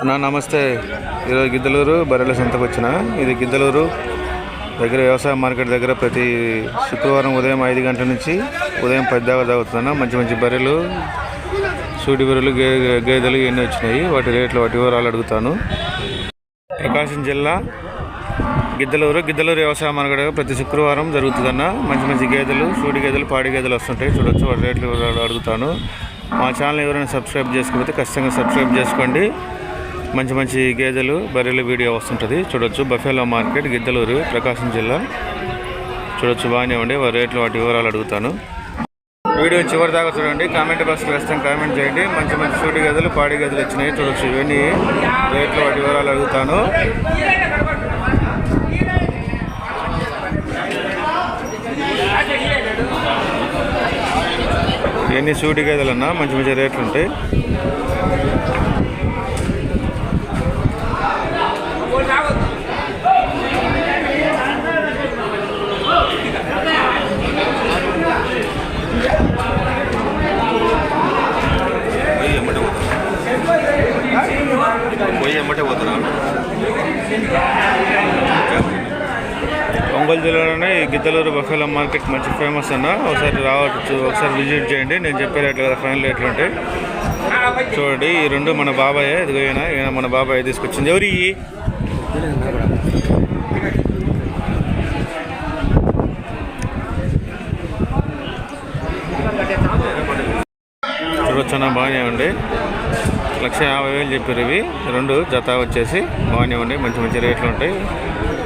అన్నా నమస్తే. ఈరోజు గిద్దలూరు బర్రెల సంతకు వచ్చిన. ఇది గిద్దలూరు దగ్గర వ్యవసాయ మార్కెట్ దగ్గర ప్రతి శుక్రవారం ఉదయం 5 గంటల నుంచి ఉదయం 10 దాకా తాగుతున్నా. మంచి మంచి బర్రెలు, సూటి బర్రెలు, గేదెలు ఎన్ని వచ్చినాయి, వాటి రేట్లు, వాటి వివరాలు అడుగుతాను. ప్రకాశం జిల్లా గిద్దలూరు వ్యవసాయ మార్కెట్ ప్రతి శుక్రవారం జరుగుతుందన్న. మంచి మంచి గేదెలు, సూడి గేదెలు, పాడి గేదెలు వస్తుంటాయి, చూడొచ్చు. వాటి రేట్లు వివరాలు అడుగుతాను. మా ఛానల్ ఎవరైనా సబ్స్క్రైబ్ చేసుకోకపోతే ఖచ్చితంగా సబ్స్క్రైబ్ చేసుకోండి. మంచి మంచి గేదెలు, బర్రెలు వీడియో వస్తుంటుంది, చూడొచ్చు. బఫెలో మార్కెట్ గిద్దలూరు, ప్రకాశం జిల్లా. చూడొచ్చు, బాగానే ఉండి వారి రేట్లు, వాటి వివరాలు అడుగుతాను. వీడియో చివరి దాకా చూడండి. కామెంట్ బాక్స్లో ఖచ్చితంగా కామెంట్ చేయండి. మంచి మంచి సూటి గేదెలు, పాడి గేదెలు వచ్చినాయి, చూడొచ్చు. ఇవన్నీ రేట్లు, వాటి వివరాలు అడుగుతాను. ఇవన్నీ సూటి గేదెలు అన్నా, మంచి మంచి రేట్లు ఉంటాయి. ఒంగోలు జిల్లాలోనే ఈ గిద్దలూరు బఫెలో మార్కెట్ మంచి ఫేమస్ అన్న. ఒకసారి రావచ్చు, ఒకసారి విజిట్ చేయండి. నేను చెప్పే రేట్లు కదా, ఫైనల్ రేట్లు ఉంటాయి. చూడండి, ఈ రెండు మన బాబాయ్. ఇదిగో ఈయన మన బాబాయ్ తీసుకొచ్చింది. ఎవరి చూడొచ్చన్న, బాగానే ఉండి 1,50,000 చెప్పారు. ఇవి రెండు జత వచ్చేసి బాగానే ఉన్నాయి, మంచి మంచి రేట్లు ఉంటాయి.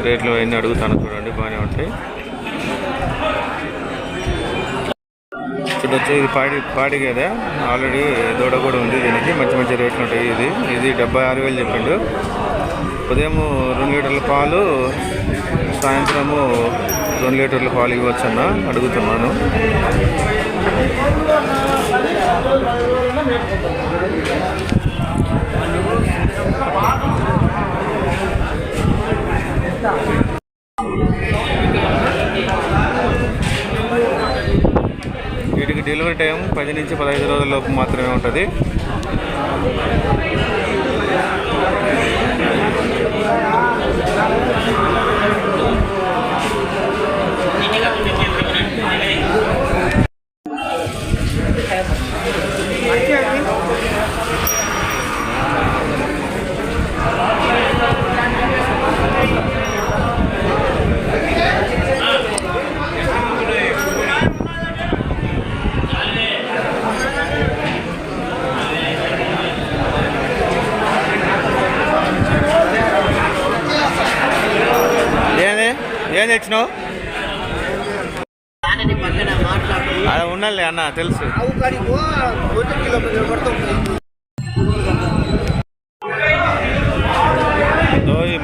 రేట్లు అన్నీ అడుగుతాను, చూడండి, బాగానే ఉంటాయి. చూడొచ్చు, ఇది పాడి కదా, ఆల్రెడీ దూడ కూడా ఉంది. దీనికి మంచి మంచి రేట్లు ఉంటాయి. ఇది 76,000 చెప్పిండు. ఉదయం 2 లీటర్ల పాలు, సాయంత్రము 2 లీటర్ల పాలు ఇవ్వచ్చన్న, అడుగుతున్నాను. వీటికి డెలివరీ టైం 10 నుంచి 15 రోజుల లోపు మాత్రమే ఉంటుంది. ఏం తెచ్చినావు? అది ఉండాలి అన్న, తెలుసు.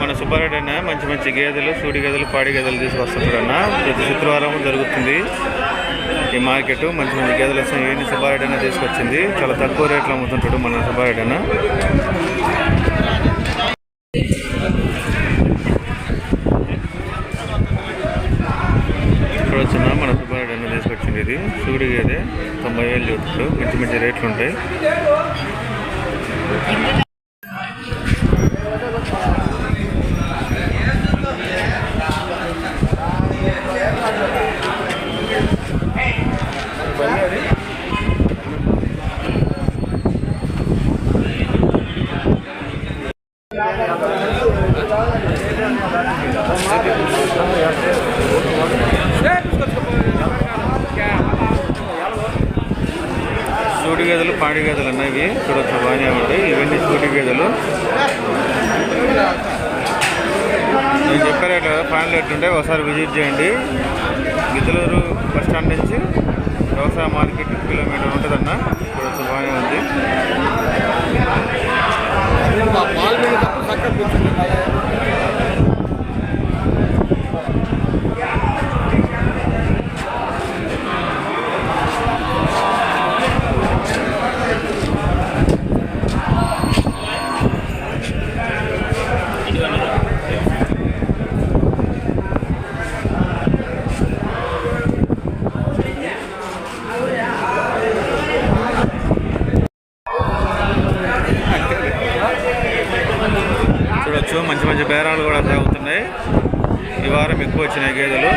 మన సుబ్బారెడ్డి అన్న మంచి మంచి గేదెలు, సూడి గేదెలు, పాడి గేదెలు తీసుకొస్తుంటాడు అన్న. ప్రతి శుక్రవారం జరుగుతుంది ఈ మార్కెట్. మంచి మంచి గేదెలు వస్తాయి. ఇవన్నీ సుబ్బారెడ్డి అన్న తీసుకొచ్చింది. చాలా తక్కువ రేట్లు అమ్ముతుంటాడు మన సుబ్బారెడ్డి అన్న. వచ్చిన మన సుబ్బారెడ్డి అన్న తీసుకొచ్చింది. ఇది సూడి గేదె, 90,000 చెప్తాడు. మంచి మంచి రేట్లు ఉంటాయి. సూడి గేదెలు, పాడి గేదెలు అన్నవి చూడొచ్చు, బాగానే ఉంటాయి. ఇవన్నీ సూడి గేదెలు. నేను చెప్పే రేట్లు కదా, ఫైనల్ రేట్లు ఉంటాయి. ఒకసారి విజిట్ చేయండి. గిద్దలూరు బస్ స్టాండ్ నుంచి వ్యవసాయ మార్కెట్ కిలోమీటర్ ఉంటుందన్న. చూడొచ్చు, బాగానే ఉంది. చూడొచ్చు మంచి మంచి బేరాలు కూడా సాగుతున్నాయి. ఈ వారం ఎక్కువ వచ్చినాయి గేదెలు.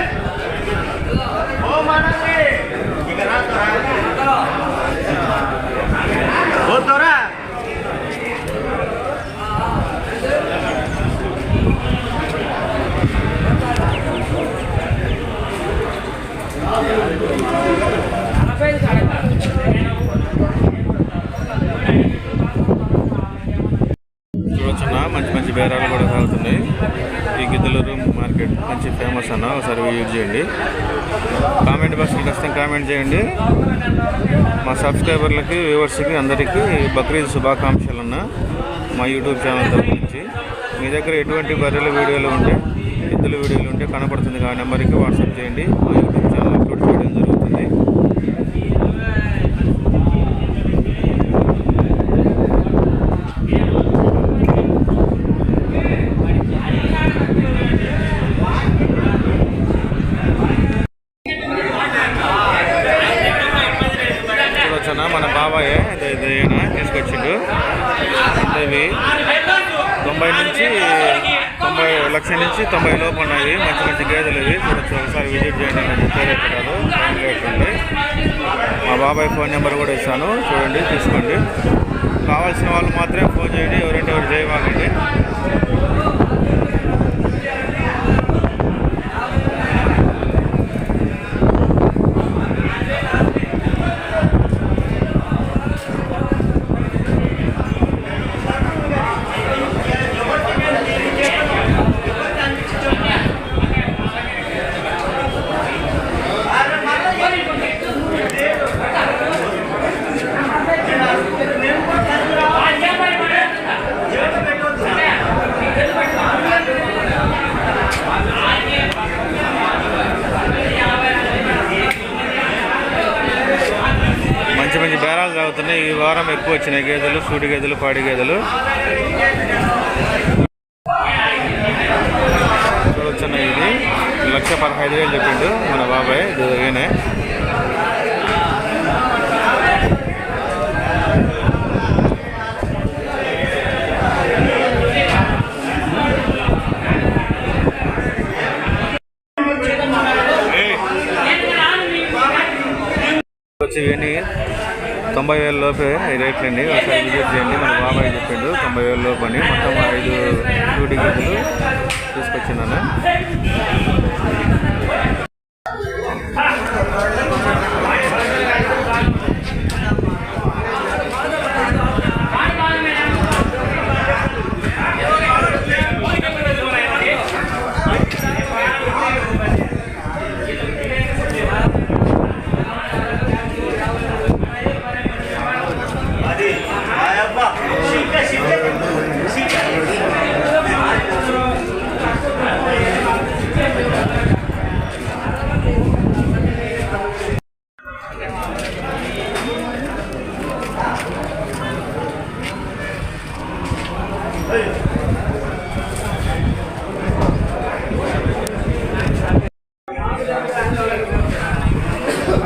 చూడొచ్చున్నా మంచి మంచి బేరాలు కూడా సాగుతున్నాయి. ఈ గిద్దలూరు మార్కెట్ మంచి ఫేమస్ అన్న, ఒకసారి విజిట్ చేయండి. కామెంట్ బాక్స్లో ఖచ్చితంగా కామెంట్ చేయండి. మా సబ్స్క్రైబర్లకి వ్యూవర్స్కి అందరికీ బక్రీద్ శుభాకాంక్షలు అన్న మా యూట్యూబ్ ఛానల్ తరఫు నుంచి. మీ దగ్గర ఎటువంటి బర్రెల వీడియోలు ఉంటే ఎద్దుల వీడియోలు ఉంటే కనపడుతుంది ఆ నెంబర్కి వాట్సాప్ చేయండి. మా యూట్యూబ్ ఛానల్ అప్లోడ్ చేయడం జరుగుతుంది. మన బాబాయ్ తీసుకొచ్చిండు. అంటే ఇవి 90 లక్షల నుంచి 90 లోపు ఉన్నాయి. మంచి మంచి గేదెలు ఇవి చూడొచ్చు. ఒకసారి విజిట్ చేయండి. నేను చెప్పేది కాదు, ఉంది. మా బాబాయ్ ఫోన్ నెంబర్ కూడా ఇస్తాను, చూడండి, తీసుకోండి. కావాల్సిన వాళ్ళు మాత్రమే ఫోన్ చేయండి, ఎవరంటే ఎవరు చేయవాలండి. మంచి మంచి బేరాలు సాగుతున్నాయి. ఈ వారం ఎక్కువ వచ్చినాయి గేదెలు, సూడి గేదెలు, పాడి గేదెలు. చూడొచ్చున్నాయి. ఇది 1,15,000 చెప్పిండు మన బాబాయ్. ఈయనే వచ్చి ఇవన్నీ 90,000 లోపే రేట్లండి. ఒకసారి విజిట్ చేయండి. మన బాబాయ్ చెప్పిండు 90,000 లోపు అని. మొత్తం 5 సూడి గేదెలు తీసుకొచ్చిందన్న.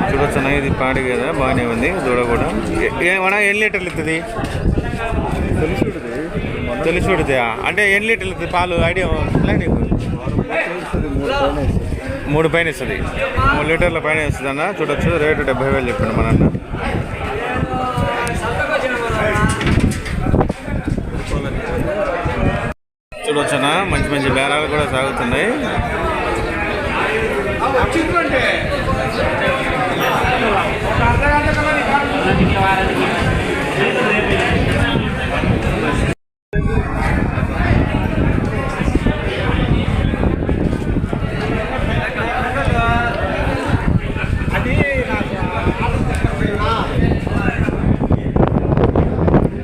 చూడొచ్చున్నా. ఇది పాడి కదా, బాగానే ఉంది. దూడ కూడా ఏమన్నా ఎన్ని లీటర్లు ఇస్తుంది? తెలిసిడుదా అంటే ఎన్ని లీటర్లు ఇస్తుంది పాలు? ఐడియా నీకు? 3 పైన ఇస్తుంది. 3 లీటర్ల పైన ఇస్తుంది అన్న. చూడొచ్చు. రేటు 70,000 చెప్పండి మన అన్న. చూడొచ్చున్నా మంచి మంచి బేరాలు కూడా సాగుతున్నాయి.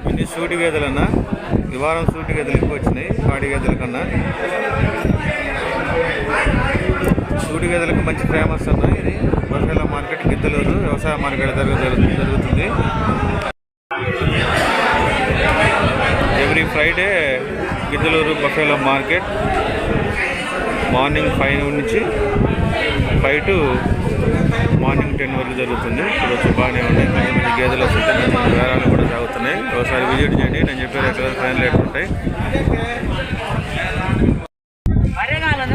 ఇన్ని సూటి గేదెలన్నా. ఈ వారం సూటి గేదెలు ఎక్కువ వచ్చినాయి పాడి గేదెల కన్నా. సూటి గేదెలకు మంచి ఫేమస్ అన్న. ఇది బఫెలో మార్కెట్, గిద్దలూరు వ్యవసాయ మార్కెట్ జరుగుతుంది. Every Friday Giddalur buffalo market morning 5 నుంచి 5 to మార్నింగ్ 10 వరకు జరుగుతుంది. చూడొచ్చు. బాగానే ఉన్నాయి. మంచి మంచి గేదెలు వస్తుంటాయి. మంచి మంచి బేరాలు కూడా సాగుతున్నాయి. ఒకసారి విజిట్ చేయండి. నేను చెప్పే రేట్లు ఫైనల్ రేట్లు ఉంటాయి. మన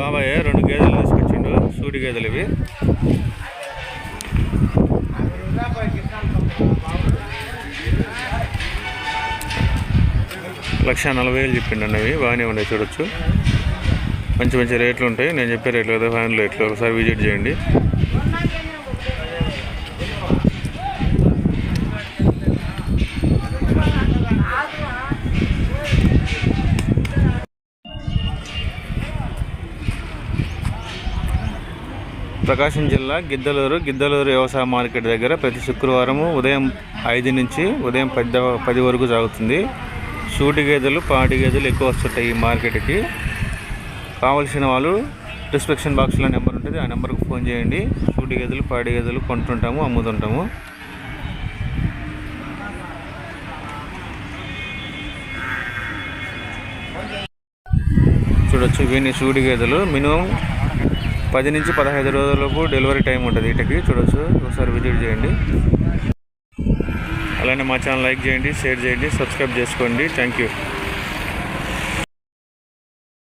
బాబాయ్ 2 గేదెలు తీసుకొచ్చిండు, సూడి గేదెలు ఇవి. 1,40,000 చెప్పిండు అవి. బాగానే ఉన్నాయి, చూడొచ్చు. మంచి మంచి రేట్లు ఉంటాయి. నేను చెప్పే రేట్లు కదా, ఫ్యాన్ రేట్లు. ఒకసారి విజిట్ చేయండి. ప్రకాశం జిల్లా గిద్దలూరు వ్యవసాయ మార్కెట్ దగ్గర ప్రతి శుక్రవారము ఉదయం 5 నుంచి ఉదయం 10 వరకు సాగుతుంది. సూటి గేదెలు, పాడి గేదెలు ఎక్కువ వస్తుంటాయి ఈ మార్కెట్కి. కావలసిన వాళ్ళు డిస్క్రిప్షన్ బాక్స్లో నెంబర్ ఉంటుంది, ఆ నెంబర్కి ఫోన్ చేయండి. సూటి గేదెలు, పాడి గేదెలు కొంటుంటాము, అమ్ముతుంటాము. చూడొచ్చు, ఇవన్నీ సూడి గేదెలు. మినిమం 10 నుంచి 15 రోజులకు డెలివరీ టైం ఉంటుంది వీటికి. చూడొచ్చు, ఒకసారి విజిట్ చేయండి. అలానే మా ఛానల్ లైక్ చేయండి, షేర్ చేయండి, సబ్స్క్రైబ్ చేసుకోండి. Thank you.